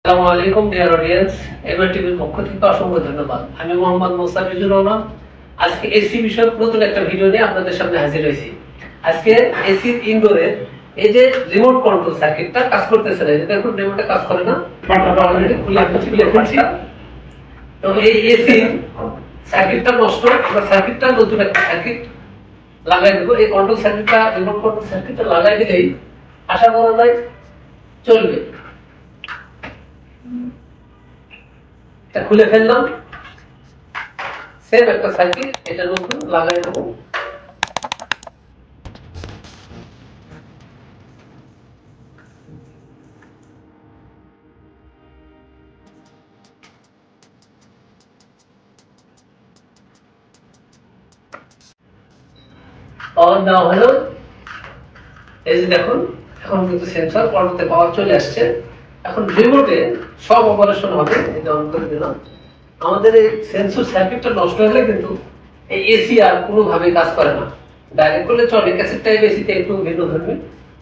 আসসালামু আলাইকুম dear audience, এবার টিভির পক্ষ থেকে অসংখ্য ধন্যবাদ। আমি মোহাম্মদ মোস্তাফিজুর রহমান। আজকে এসি বিষয়ক নতুন একটা ভিডিও নিয়ে আপনাদের সামনে হাজির হয়েছি। আজকে এসির ইনডোরের এই যে রিমোট কন্ট্রোল সার্কিটটা কাজ করতেছে না, এটা দেখুন রিমোটে কাজ করে না, অলরেডি খুলে ফেলছি। তো এই এসি সার্কিটটা নষ্ট, আমরা সার্কিটটা নতুন একটা সার্কিট লাগাই দেবো। এই কন্ট্রোল সার্কিটটা, রিমোট কন্ট্রোল সার্কিটটা লাগাই দিলেই আশা করা যায় চলবে। এটা খুলে ফেললাম, সেম একটা সার্কিট এটা নতুন লাগাই দেবো। পাওয়ার দেওয়া হলো, এই যে দেখুন এখন কিন্তু সেন্সর পর্বতে পাওয়ার চলে আসছে। এখন রিমোটে সব অপারেশন হবে। এটা অন করে দিলাম। আমাদের এই সেন্সর সার্কিটটা নষ্ট হলে কিন্তু এই এসি আর কোনোভাবে কাজ করে না। ডাইরেক্ট করলে চলে, ক্যাসেট টাইপ এসিতে একটু ভিন্ন ধরবে।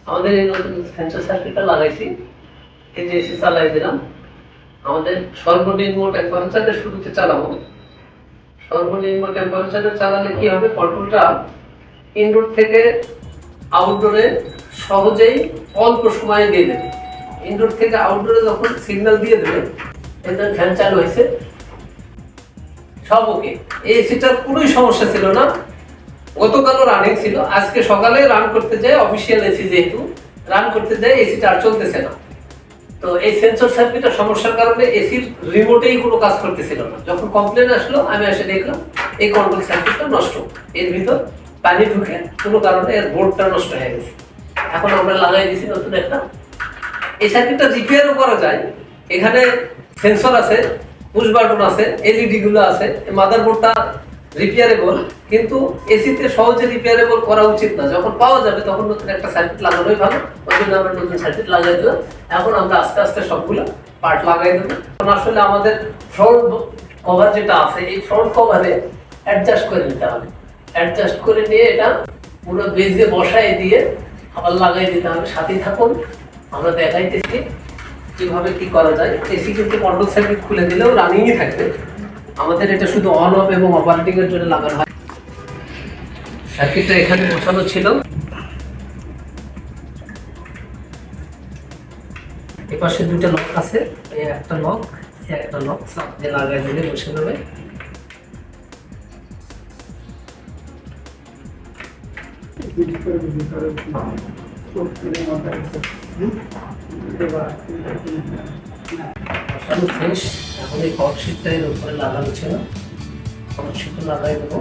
আমাদের এই নতুন সেন্সর সার্কিটটা লাগাইছি, এই যে এসি চালাই দিলাম। আমাদের সর্বনিম্ন টেম্পারেচারে শুরুতে চালাবো। সর্বনিম্ন টেম্পারেচারে চালালে কি হবে, কন্ট্রোলটা ইনডোর থেকে আউটডোরে সহজেই অল্প সময়ে দিয়ে দেবে। ইনডোর থেকে আউটডোরে যখন সিগন্যাল দিয়ে দেবে, এটা ফ্যান চালু হয়েছে, সব ওকে। এই এসিটার কোনোই সমস্যা ছিল না, গতকালও রানিং ছিল। আজকে সকালে রান করতে যায়, অফিসিয়াল এসি যেহেতু রান করতে যায়, এসিটা আর চলতেছে না। তো এই সেন্সর সার্কিটের সমস্যার কারণে এসির রিমোটেই কোনো কাজ করতেছিল না। যখন কমপ্লেন আসলো, আমি এসে দেখলাম এই কন্ট্রোল সার্কিটটা নষ্ট, এর ভিতর পানি ঢুকে কোনো কারণে এর বোর্ডটা নষ্ট হয়ে গেছে। এখন আমরা লাগাই দিয়েছি নতুন একটা। এই সার্কিটটা রিপেয়ারও করা যায়। এখানে সেন্সর আছে, পুশ বাটন আছে, এলইডি গুলো আছে। মাদারবোর্ডটা রিপেয়ারেবল, কিন্তু এসিতে সহজে রিপেয়ারেবল করা উচিত না। যখন পাওয়া যাবে তখন নতুন একটা সার্কিট লাগানোই ভালো। ওই জন্য আমরা নতুন সার্কিট লাগাই দিলাম। এখন আমরা আস্তে আস্তে সবগুলো পার্ট লাগাই দেবো। এখন আসলে আমাদের ফ্রন্ট কভার যেটা আছে, এই ফ্রন্ট কভারে অ্যাডজাস্ট করে নিতে হবে। অ্যাডজাস্ট করে নিয়ে এটা পুরো বেজে বসায় দিয়ে আবার লাগাই দিতে হবে। সাথে থাকুন, আমরা দেখাইতেছি কিভাবে কি করা যায়। এসি কিন্তু কন্ট্রোল সার্কিট খুলে দিলেও রানিংই থাকবে। আমাদের এটা শুধু অন অফ এবং অপারেটিং এর জন্য লাগানো হয়। সার্কিটটা এখানে বসানো ছিল, এপাশে দুটো লক আছে, এই একটা লক, একটা লক চাপ দিয়ে লাগাই দিলে বসে যাবে। বসানো শেষ। এখন এই কভার শিটটা এর উপরে লাগানো ছিল, কভার শিটটা লাগাই দেবো।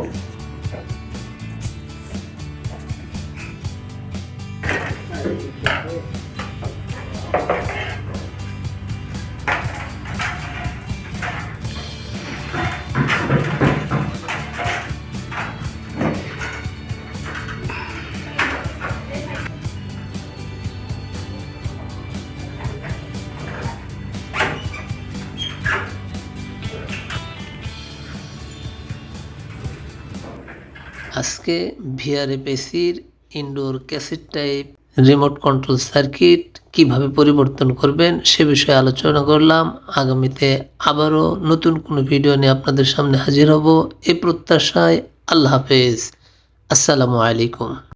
আজকে ভিআরএফ এসির indoor cassette type remote control circuit কিভাবে পরিবর্তন করবেন সে বিষয়ে আলোচনা করলাম। আগামীতে আবারও নতুন কোনো ভিডিও নিয়ে আপনাদের সামনে হাজির হব এই প্রত্যাশায়। আল্লাহ হাফেজ, আসসালামু আলাইকুম।